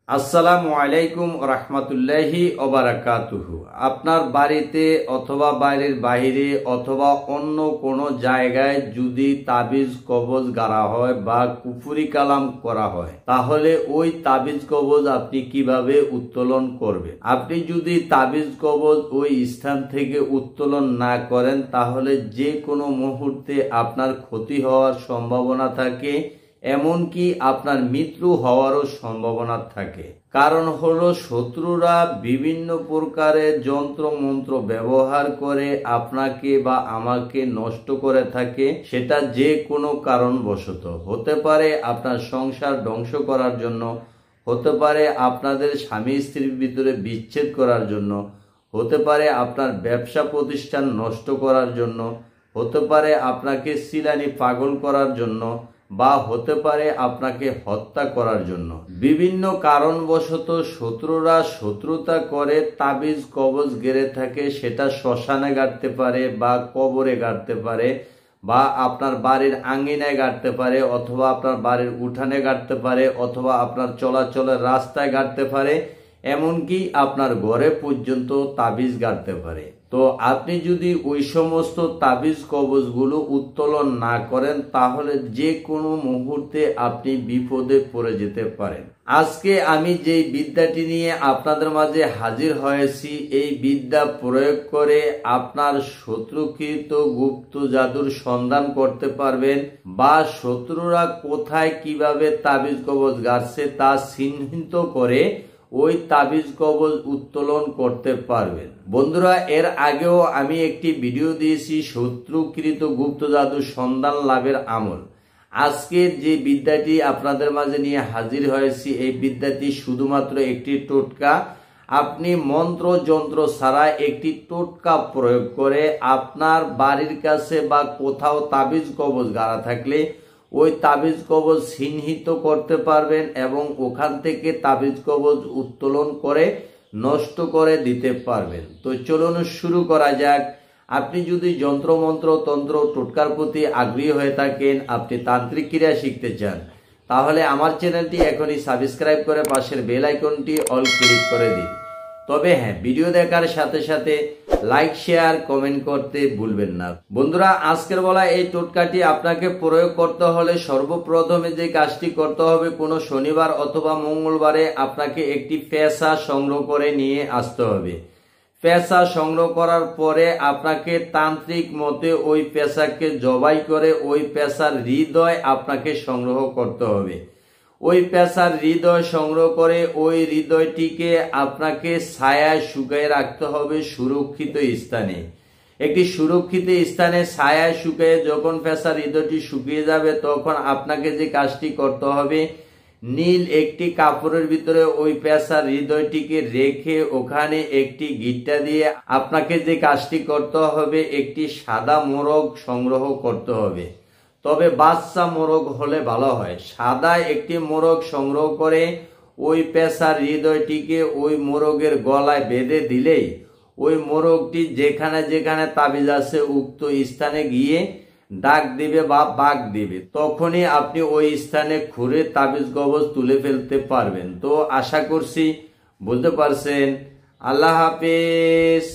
আসসালামু আলাইকুম রাহমাতুল্লাহি ওয়া বারাকাতুহু। আপনার বাড়িতে অথবা বাড়ির বাইরে অথবা অন্য কোনো জায়গায় যদি তাবিজ কবজ গাড়া হয় বা কুফরি কালাম করা হয়, তাহলে ওই তাবিজ কবজ আপনি কিভাবে উত্তোলন করবেন। আপনি যদি তাবিজ কবজ ওই স্থান থেকে উত্তোলন না করেন, তাহলে যে কোনো মুহূর্তে আপনার ক্ষতি হওয়ার সম্ভাবনা থাকে, এমনকি আপনার মৃত্যু হওয়ারও সম্ভাবনা থাকে। কারণ হলো শত্রুরা বিভিন্ন প্রকারের যন্ত্র মন্ত্র ব্যবহার করে আপনাকে বা আমাকে নষ্ট করে থাকে। সেটা যে কোনো কারণবশত হতে পারে, আপনার সংসার ধ্বংস করার জন্য হতে পারে, আপনাদের স্বামী স্ত্রীর ভিতরে বিচ্ছেদ করার জন্য হতে পারে, আপনার ব্যবসা প্রতিষ্ঠান নষ্ট করার জন্য হতে পারে, আপনাকে সিলানি পাগল করার জন্য, বা হতে পারে আপনাকে হত্যা করার জন্য। বিভিন্ন কারণবশত শত্রুরা শত্রুতা করে তাবিজ কবজ গেড়ে থাকে। সেটা শ্মশানে গাড়তে পারে বা কবরে গাড়তে পারে, বা আপনার বাড়ির আঙ্গিনায় গাড়তে পারে, অথবা আপনার বাড়ির উঠানে গাড়তে পারে, অথবা আপনার চলাচলের রাস্তায় গাড়তে পারে, এমনকি আপনার ঘরে পর্যন্ত তাবিজ গাড়তে পারে। তো আপনি যদি ওই সমস্ত তাবিজ কবজগুলো উত্তোলন না করেন, তাহলে যে কোনো মুহূর্তে আপনি বিপদে পড়ে যেতে পারেন। আজকে আমি যেই বিদ্যাটি নিয়ে আপনাদের মাঝে হাজির হয়েছি, এই বিদ্যা প্রয়োগ করে আপনার শত্রুকৃত গুপ্ত জাদুর সন্ধান করতে পারবেন, বা শত্রুরা কোথায় কিভাবে তাবিজ কবজ গাড়ছে তা চিহ্নিত করে ওই তাবিজ কবজ উত্তোলন করতে পারবেন। বন্ধুরা, এর আগেও আমি একটি ভিডিও দিয়েছি শত্রুকৃত গুপ্ত জাদুর সন্ধান লাভের আমল। আজকের যে বিদ্যাটি আপনাদের মাঝে নিয়ে হাজির হয়েছি, এই বিদ্যাটি শুধুমাত্র একটি টোটকা। আপনি মন্ত্র যন্ত্র ছাড়া একটি টোটকা প্রয়োগ করে আপনার বাড়ির কাছে বা কোথাও তাবিজ কবজ গাড়া থাকলে ওই তাবিজ কবজ চিহ্নিত করতে পারবেন, এবং ওখান থেকে তাবিজ কবজ উত্তোলন করে নষ্ট করে দিতে পারবেন। তো চলুন শুরু করা যাক। আপনি যদি যন্ত্রমন্ত্র তন্ত্র টোটকার প্রতি আগ্রহী হয়ে থাকেন, আপনি তান্ত্রিক ক্রিয়া শিখতে চান, তাহলে আমার চ্যানেলটি এখনই সাবস্ক্রাইব করে পাশের বেল আইকনটি অল ক্লিক করে দিন। তবে হ্যাঁ, ভিডিও দেখার সাথে সাথে লাইক শেয়ার কমেন্ট করতে ভুলবেন না। বন্ধুরা, আজকের বলা এই টোটকাটি আপনাকে প্রয়োগ করতে হলে সর্বপ্রথমে যে কাজটি করতে হবে, কোনো শনিবার অথবা মঙ্গলবারে আপনাকে একটি পেশা সংগ্রহ করে নিয়ে আসতে হবে। পেশা সংগ্রহ করার পরে আপনাকে তান্ত্রিক মতে ওই পেশাকে জবাই করে ওই পেশার হৃদয় আপনাকে সংগ্রহ করতে হবে। ওই পেশার হৃদয় সংগ্রহ করে ওই হৃদয়টিকে আপনাকে ছায়ায় শুকিয়ে রাখতে হবে সুরক্ষিত স্থানে। একটি সুরক্ষিত স্থানে ছায়ায় শুকিয়ে যখন পেশার হৃদয়টি শুকিয়ে যাবে, তখন আপনাকে যে কাজটি করতে হবে, নীল একটি কাপড়ের ভিতরে ওই পেশার হৃদয়টিকে রেখে ওখানে একটি গিট্টা দিয়ে আপনাকে যে কাজটি করতে হবে, একটি সাদা মোরগ সংগ্রহ করতে হবে। তবে বাচ্চা মোরগ হলে ভালো হয়। সাদা একটি মোরগ সংগ্রহ করে ওই পেশার হৃদয়টিকে ওই মোরগের গলায় বেঁধে দিলেই ওই মোরগটি যেখানে যেখানে তাবিজ আছে উক্ত স্থানে গিয়ে ডাক দিবে বা বাঘ দিবে। তখনই আপনি ওই স্থানে ঘুরে তাবিজ কবজ তুলে ফেলতে পারবেন। তো আশা করছি বুঝতে পারছেন। আল্লাহ হাফেজ।